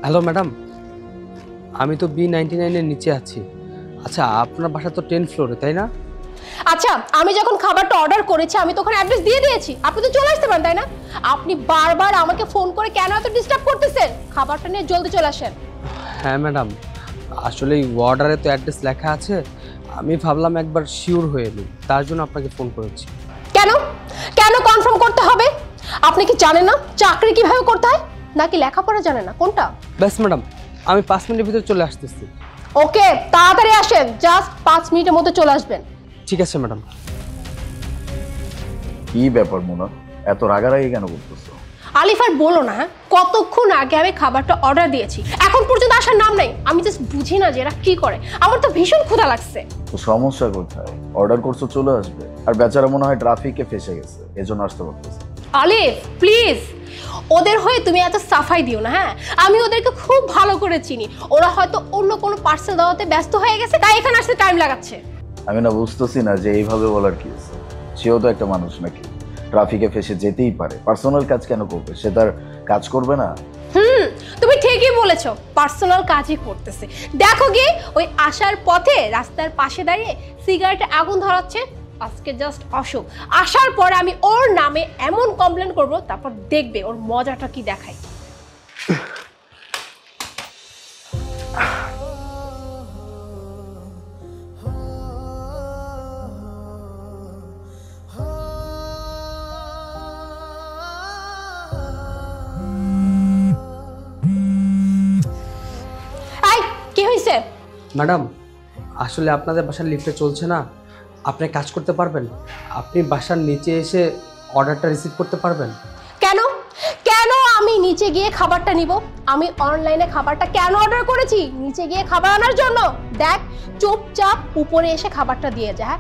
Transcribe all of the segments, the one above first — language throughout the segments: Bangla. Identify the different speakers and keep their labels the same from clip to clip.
Speaker 1: হ্যালো ম্যাডাম, আমি তো B99 এর নিচে আছি। আচ্ছা, আপনার বাসা তো 10 ফ্লোরে, তাই না?
Speaker 2: আচ্ছা, আমি যখন খাবারটা অর্ডার করেছি আমি তখন অ্যাড্রেস দিয়ে দিয়েছি, আপনি তো চলে আসতে পারেন, তাই না? আপনি বারবার আমাকে ফোন করে কেন এত ডিস্টার্ব করতেছেন? খাবারটা নিয়ে জলদি চলে আসেন।
Speaker 1: হ্যাঁ ম্যাডাম, আসলে এই অর্ডারে তো অ্যাড্রেস লেখা আছে, আমি ভাবলাম একবার শিওর হয়ে নিই, তার জন্য আপনাকে ফোন করেছি।
Speaker 2: কেন কেন কনফার্ম করতে হবে? আপনি কি জানেন না চাকরি কিভাবে করতে হয়, নাকি লেখাপড়া জানেন না, কোনটা?
Speaker 1: ব্যাস ম্যাডাম, আমি 5 মিনিটের ভিতরে চলে আসতেছি।
Speaker 2: ওকে, তাড়াতাড়ি আসেন, জাস্ট 5 মিনিটের মধ্যে চলে আসবেন।
Speaker 1: ঠিক আছে ম্যাডাম।
Speaker 3: কি ব্যাপার মোনা, এত রাগারাগি কেন করতেছো?
Speaker 2: আলিফ আর বলো না, কতক্ষণ আগে আমি খাবারটা অর্ডার দিয়েছি, এখন পর্যন্ত আসার নাম নাই। আমি জাস্ট বুঝি না যে এরা কি করে, আমার তো ভীষণ ক্ষুধা লাগছে।
Speaker 3: তো সমস্যা কোথায়? অর্ডার করছো, চলে আসবে। আর বেচারা মনে হয় ট্রাফিকে ফেসে গেছে, এজন্য আসতে পারতেছে।
Speaker 2: আলিফ প্লিজ, ওদের হয়ে তুমি এত সাফাই দিও না। হ্যাঁ, আমি ওদেরকে খুব ভালো করে চিনি, ওরা হয়তো অন্য কোনো পার্সেল দেওয়াতে ব্যস্ত হয়ে গেছে, তাই এখানে আসতে টাইম লাগাচ্ছে।
Speaker 3: আমি না বুঝতেছি না যে এইভাবে বলার কি আছে। সেও তো একটা মানুষ নাকি, ট্রাফিকে ফেসে যেতেই পারে। পার্সোনাল কাজ কেন করবে? সে তার কাজ করবে না?
Speaker 2: তুমি ঠিকই বলেছো, পার্সোনাল কাজই করতেছে। দেখো গিয়ে ওই আসার পথে রাস্তার পাশে দাঁড়িয়ে সিগারেটে আগুন ধরাচ্ছে। আজকে জাস্ট অশোক আসার পরে আমি ওর নামে এমন কমপ্লেন করব, তারপর দেখবে ওর মজাটা কি দেখায়। কি হয়েছে?
Speaker 1: ম্যাডাম, আসলে আপনাদের বাসার লিফটে চলছে না, আপনি কাজ করতে পারবেন? আপনি বাসার নিচে এসে অর্ডারটা রিসিভ করতে পারবেন?
Speaker 2: কেন কেন আমি নিচে গিয়ে খাবারটা নিব? আমি অনলাইনে খাবারটা কেন অর্ডার করেছি? নিচে গিয়ে খাবার আনার জন্য। দেখ, চুপচাপ উপরে এসে খাবারটা দিয়ে যা।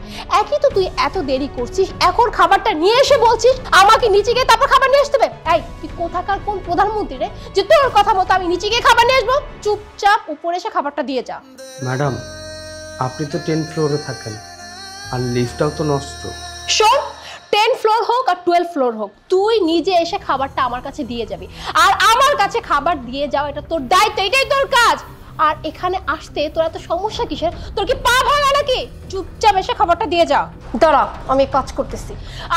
Speaker 2: একই তো তুই এত দেরি করছিস, এখন খাবারটা নিয়ে এসে বলছিস আমাকে নিচে গিয়ে তারপর খাবার নিয়ে আসতে হবে? এই তুই কোথাকার কোন প্রধানমন্ত্রী রে যে তোর কথা মতো আমি নিচে গিয়ে খাবার নিয়ে আসবো? চুপচাপ উপরে এসে খাবারটা দিয়ে যা।
Speaker 1: ম্যাডাম, আপনি তো 10 ফ্লোরে থাকেন, আর লিফটটাও তো নষ্ট।
Speaker 2: শোন, 10 ফ্লোর হোক আর 12 ফ্লোর হোক, তুই নিজে এসে খাবারটা আমার কাছে দিয়ে যাবি। আর আমার কাছে খাবার দিয়ে যাও, এটা তোর দায়িত্ব, এটাই তোর কাজ। আর এখানে আসতে তোর এত সমস্যা কিসের? তোর কি পা ভাঙা নাকি? চুপচাপ এসে খাবারটা দিয়ে যা। দাঁড়া, আমি কাজ করতেছি।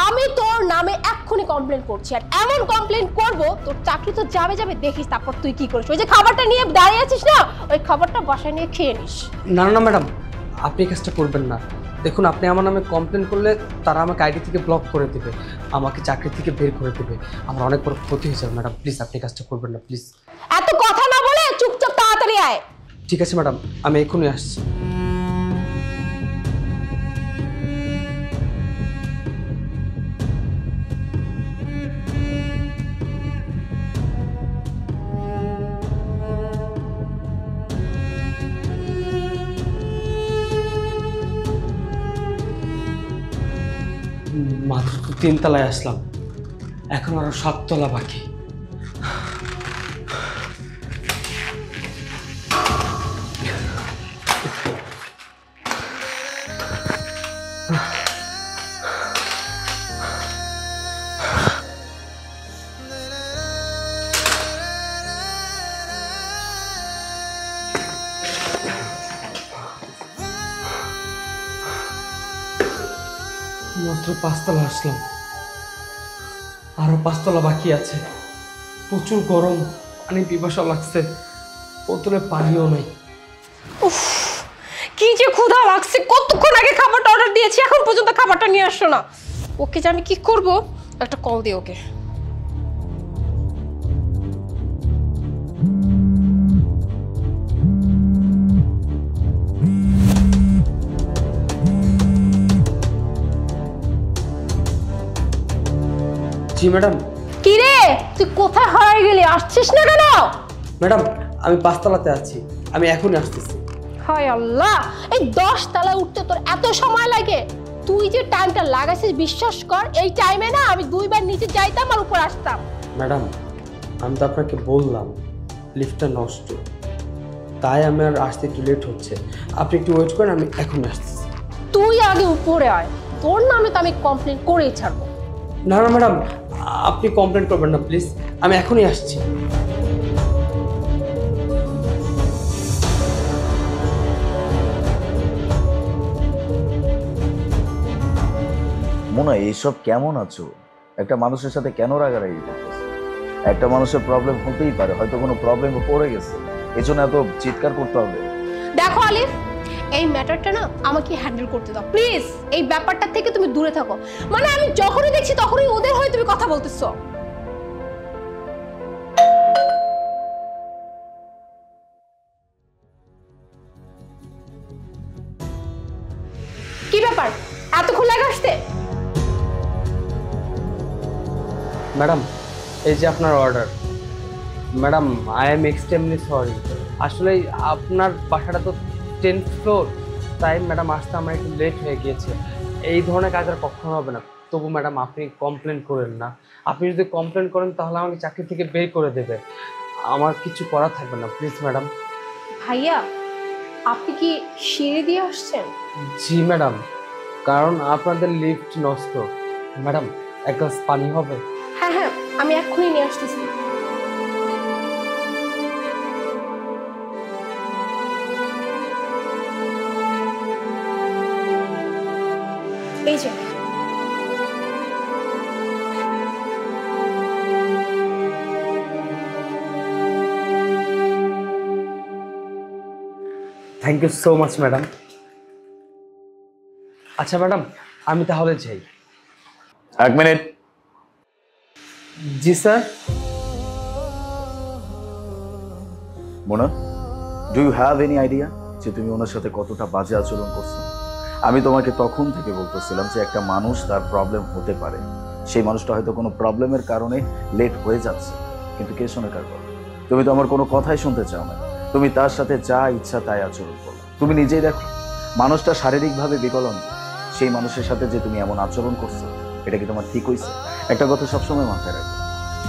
Speaker 2: আমি তোর নামে এক্ষুনি কমপ্লেন করছি, আর এমন কমপ্লেন করব তোর চাকরি তো যাবে যাবে, দেখিস তারপর তুই কি করিস। ওই যে খাবারটা নিয়ে দাঁড়িয়ে আছিস না, ওই খাবারটা বাসায় নিয়ে খেয়ে নিস।
Speaker 1: না না ম্যাডাম, আপনি এই কাজটা করবেন না। দেখুন, আপনি আমার নামে কমপ্লেন করলে তারা আমাকে আইডি থেকে ব্লক করে দেবে, আমাকে চাকরি থেকে বের করে দেবে, আমার অনেক বড় ক্ষতি হয়ে যাবে। ম্যাডাম প্লিজ, আপনি কাজটা করবেন না প্লিজ।
Speaker 2: এত কথা না বলে চুপচাপ তাড়াতাড়ি আয়।
Speaker 1: ঠিক আছে ম্যাডাম, আমি এখনই আসছি। মাত্র 3 তলায় আসলাম, এখন আরো 7 তলা বাকি। মাত্র 5 তলা আসলাম, আরো 5 তলা বাকি আছে। প্রচুর গরম, পানি পিপাসা লাগছে, বোতলে পানিও নেই।
Speaker 2: উফ, কি যে ক্ষুধা লাগছে! কতক্ষণ আগে খাবারটা অর্ডার দিয়েছি, এখন পর্যন্ত খাবারটা নিয়ে আসছো না। ওকে যে আমি কি করব, একটা কল দিই ওকে।
Speaker 1: জি ম্যাডাম।
Speaker 2: কি রে, তুই কোথায় হারিয়ে গেলি? আসছিস না কেন?
Speaker 1: ম্যাডাম, আমি 5 তলাতে আছি, আমি এখনই আসতেছি।
Speaker 2: হায় আল্লাহ, এই 10 তলায় উঠতে তোর এত সময় লাগে? তুই যে টাইমটা লাগাইছিস, বিশ্বাস কর এই টাইমে না আমি 2 বার নিচে যাইতাম আর উপর আসতাম।
Speaker 1: ম্যাডাম, আমি তো আপনাকে বললাম লিফটটা নষ্ট, তাই আমি আর আসতে একটু লেট হচ্ছে। আপনি একটু ওয়েট করেন, আমি এখনই আসতেছি।
Speaker 2: তুই আগে উপরে আয়, তোর নামে তো আমি কমপ্লেন করেই ছাড়বো।
Speaker 1: না না ম্যাডাম, আপনি কমপ্লেন করবেন না প্লিজ, আমি এখনই আসছি।
Speaker 3: মোনা এইসব কেমন আছো? একটা মানুষের সাথে কেন রাগারাগি করতেছো? একটা মানুষের প্রবলেম হতেই পারে, হয়তো কোনো প্রবলেমে পড়ে গেছে, এজন্য এত চিৎকার করতে হবে?
Speaker 2: দেখো আলিফ, এই ম্যাটারটা না আমাকে হ্যান্ডেল করতে দাও প্লিজ। এই ব্যাপারটা থেকে তুমি দূরে থাকো। মানে আমি যখনই দেখছি তখনই ওদের হয়ে তুমি কথা বলতেছো। কি ব্যাপার, এতক্ষণ লাগে আসতে?
Speaker 1: ম্যাডাম, এই যে আপনার order. Madam, I am extremely sorry. আসলে আপনার বাসাটা তো 10th ফ্লোর, তাই ম্যাডাম আসতে আমার একটু লেট হয়ে গিয়েছে। এই ধরনের কাজ আর কখনো হবে না। তবু ম্যাডাম আপনি কমপ্লেন করেন না। আপনি যদি কমপ্লেন করেন তাহলে আমাকে চাকরি থেকে বের করে দেবে। আমার কিছু করা থাকবে না, প্লিজ ম্যাডাম।
Speaker 2: ভাইয়া, আপনি কি সিঁড়ি দিয়ে আসছেন?
Speaker 1: জি ম্যাডাম, কারণ আপনাদের লিফট নষ্ট। ম্যাডাম, এক গ্লাস পানি হবে?
Speaker 2: হ্যাঁ হ্যাঁ, আমি এক্ষুনি নিয়ে আসতেছি। এই যে।
Speaker 1: Thank you so much madam. আচ্ছা ম্যাডাম, আমি তাহলে যাই।
Speaker 3: 1 মিনিট।
Speaker 1: জি sir.
Speaker 3: Mona, do you have any idea যে তুমি ওনার সাথে কতটা বাজে আচরণ করছো? আমি তোমাকে তখন থেকে বলতেছিলাম যে একটা মানুষ, তার প্রবলেম হতে পারে, সেই মানুষটা হয়তো কোনো প্রবলেমের কারণে লেট হয়ে যাচ্ছে, কিন্তু কে শোনে কার কথা? তুমি তো আমার কোনো কথাই শুনতে চাও না। তুমি তার সাথে যা ইচ্ছা তাই আচরণ করো। তুমি নিজেই দেখো, মানুষটা শারীরিকভাবে বিকলাঙ্গ, সেই মানুষের সাথে যে তুমি এমন আচরণ করছো, এটা কি তোমার ঠিক হয়েছে? একটা কথা সবসময় মাথায় রাখো,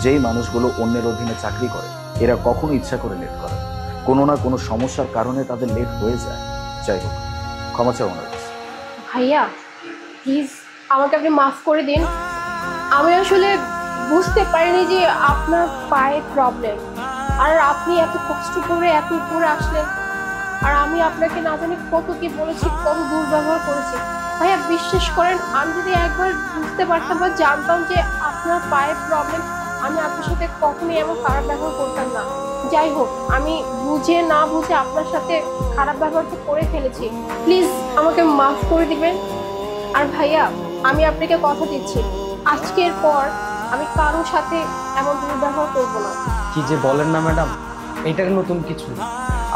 Speaker 3: যেই মানুষগুলো অন্যের অধীনে চাকরি করে এরা কখনো ইচ্ছা করে লেট করে না। কোনো না কোনো সমস্যার কারণে তাদের লেট হয়ে যায়। যাই হোক, ক্ষমা চাও ওনার কাছে।
Speaker 2: ভাইয়া প্লিজ আমাকে আপনি মাফ করে দিন। আমি আসলে বুঝতে পারিনি যে আপনার পায়ে প্রবলেম, আর আপনি এত কষ্ট করে এত উপরে আসলেন, আর আমি আপনাকে না জানি কত কি বলেছি, কত দুর্ব্যবহার করেছি। ভাইয়া বিশ্বাস করেন, আমি যদি একবার বুঝতে পারতাম বা জানতাম যে আপনার পায়ে প্রবলেম, আমি আপনার সাথে কখনোই এমন খারাপ ব্যবহার করতাম না। যাই হোক, আমি বুঝে না বুঝে আপনার সাথে খারাপ ব্যবহার তো করে ফেলেছি। প্লিজ আমাকে মাফ করে দিবেন। আর ভাইয়া, আমি আপনাকে কথা দিচ্ছি, আজকের পর আমি কারোর সাথে এমন দুর্ব্যবহার করবো না।
Speaker 1: কি যে বলেন না ম্যাডাম, এটার নতুন কিছু না।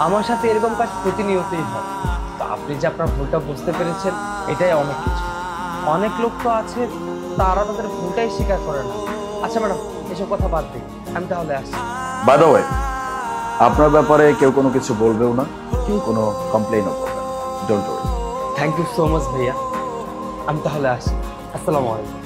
Speaker 1: আমার সাথে এরকম কাজ প্রতিনিয়তই হয়। তো আপনি যে আপনার ভুলটা বুঝতে পেরেছেন, এটাই অনেক কিছু। অনেক লোক তো আছে তারা তাদের ভুলটাই স্বীকার করে না। আচ্ছা ম্যাডাম, এসব কথা বাদ দিই, আমি তাহলে আসছি।
Speaker 3: বাই দ্য ওয়ে, আপনার ব্যাপারে কেউ কোনো কিছু বলবেও না, কেউ কোনো কমপ্লেইনও করবে না। Don't worry.
Speaker 1: Thank you so much ভাইয়া, আমি তাহলে আসি। আসসালামু আলাইকুম।